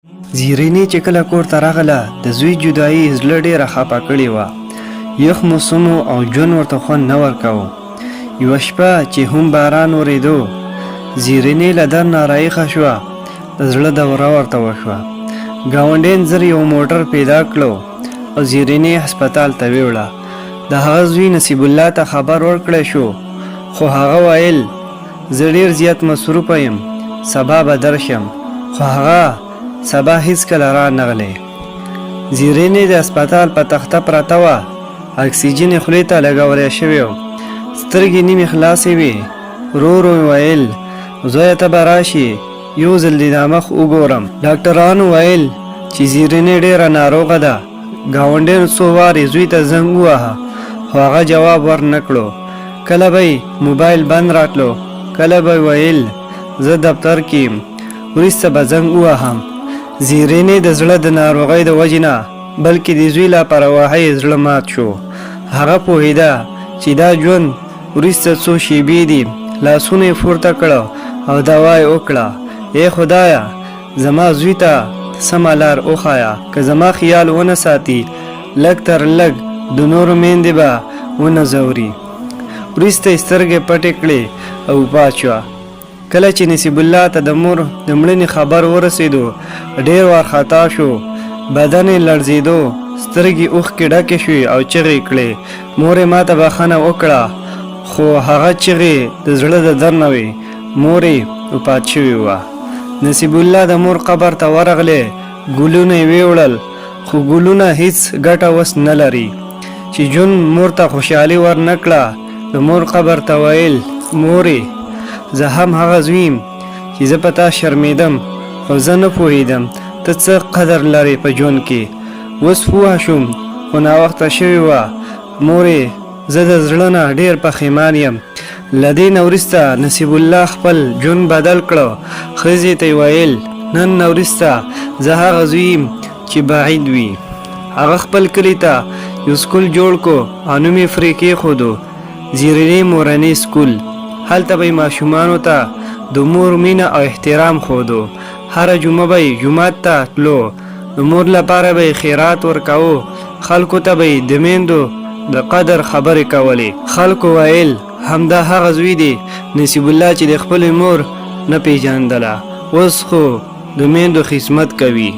زیرینې چې کله کور ته راغله د زوی جدایي زړه ډېره خفه کړې وه. یخ موسم او ژوند ورته خوند نه ورکاوه. یوه شپه چې هم باران ورېدو زیرینې له در نه رایخه شوه. د زړه دوره ورته وشوه. ګاونډین زر یو موټر پیدا کړو او زیرینې هسپتال ته ویوړه. د هغه زوی نصیب الله ته خبر ورکړی شو، خو هغه ویل زه ډېر زیات مصروفه یم، سبا به درشم. خو هغه سبا هیڅکله را نغلی. زیرینې د هسپتال په تخته پرته وه. اکسیجن یې خولې ته لګولی شوی و. سترګې نیمې خلاصې وې. ورو ورو یې ویل زویه ته به راشي، یو ځل دې دا مخ وګورم. ډاکټرانو ویل چې زیرینې ډېره ناروغه ده. ګاونډیان څو وارې زوی ته زنګ وواهه، خو هغه جواب ور نه کړو. کله به یې موبایل بند راتلو، کله به ویل زه دفتر کې یم، وروسته به زنګ ووهم. زیرینې د زړه د ناروغۍ د وجې نه بلکې د زوی لاپرواهۍ زړه مات شو. هغه پوهېده چې دا ژوند وروسته څو شېبې دي. لاسونه یې پورته کړه او دعا یې وکړه، ای خدایه زما زوی ته سمه لار وښایه. که زما خیال ونه ساتي لږ تر لږ د نورو میندې به ونه ځوري. وروسته یې سترګې پټې کړې او پات شوه. کله چې نصیب الله ته د مور د مړینې خبر ورسېدو ډېر وارخطا شو. بدن یې لړزېدو، سترګې اوښکې ډکې شوې او چغې کړې. مور یې ماته بښنه وکړه، خو هغه چغې د زړه د در نه وې. مور یې وفات شوې وه. نصیب الله د مور قبر ته ورغلی. ګلونه یې ویوړل، خو ګلونه هیڅ ګټه وس نه لري. چې ژوند مور ته خوشحالي ور نه کړه، د مور قبر ته ویل مورې زه هم هغه زوی یم چې زه په تا شرمېدم، خو زه نه پوهېدم ته څه قدر لرې په ژوند کې. اوس پوه شوم، خو ناوخته شوې وه. مورې زه د زړه نه ډېر پښیمان یم. له دې نه وروسته نصیب الله خپل ژوند بدل کړو. ښځې ته یې ویل نن نه وروسته زه هغه زوی یم چې بعید وي. هغه خپل کلي ته یو سکول جوړ کو او نوم یې پرې کېښودو، زیرینې مورنۍ سکول. هلته به یې ماشومانو ته د مور مینه او احترام ښودو. هره جمعه به یې جومات ته تلو. د مور لپاره به یې خیرات ورکوو. خلکو ته به یې د میندو د قدر خبرې کولې. خلکو ویل همدا هغه زوی دی نصیب الله چې د خپلې مور نه پیژندله، اوس خو د میندو خدمت کوي.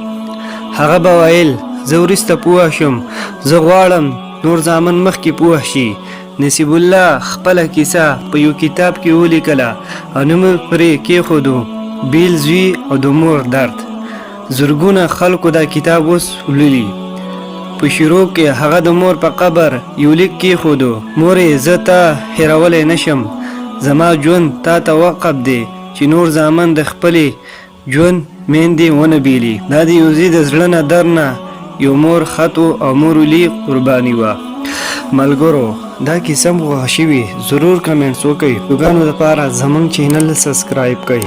هغه به ویل زه وروسته پوه شم، زه غواړم نور زامن مخکې پوه شي. نصیب الله خپله کیسه په یو کتاب کې ولیکله او نوم پرې کېښودو، بیل زوی او د مور درد. زرګونه خلکو دا کتاب اوس لولي. په شروع کې هغه د مور په قبر یو لیک کېښودو، مورې زه تا هېرولی نشم، زما ژوند تا ته وقف دی چې نور زامن د خپلې ژوند میندې ونه بیلي. دا د یو زوی د زړه نه در نه یو مور خط او مور ولي قرباني وه. ملګرو دا کیسه مو خوښه شوي ضرور کمنټس وکړئ. وګانو دپاره زموږ چینل سبسکرایب کړئ.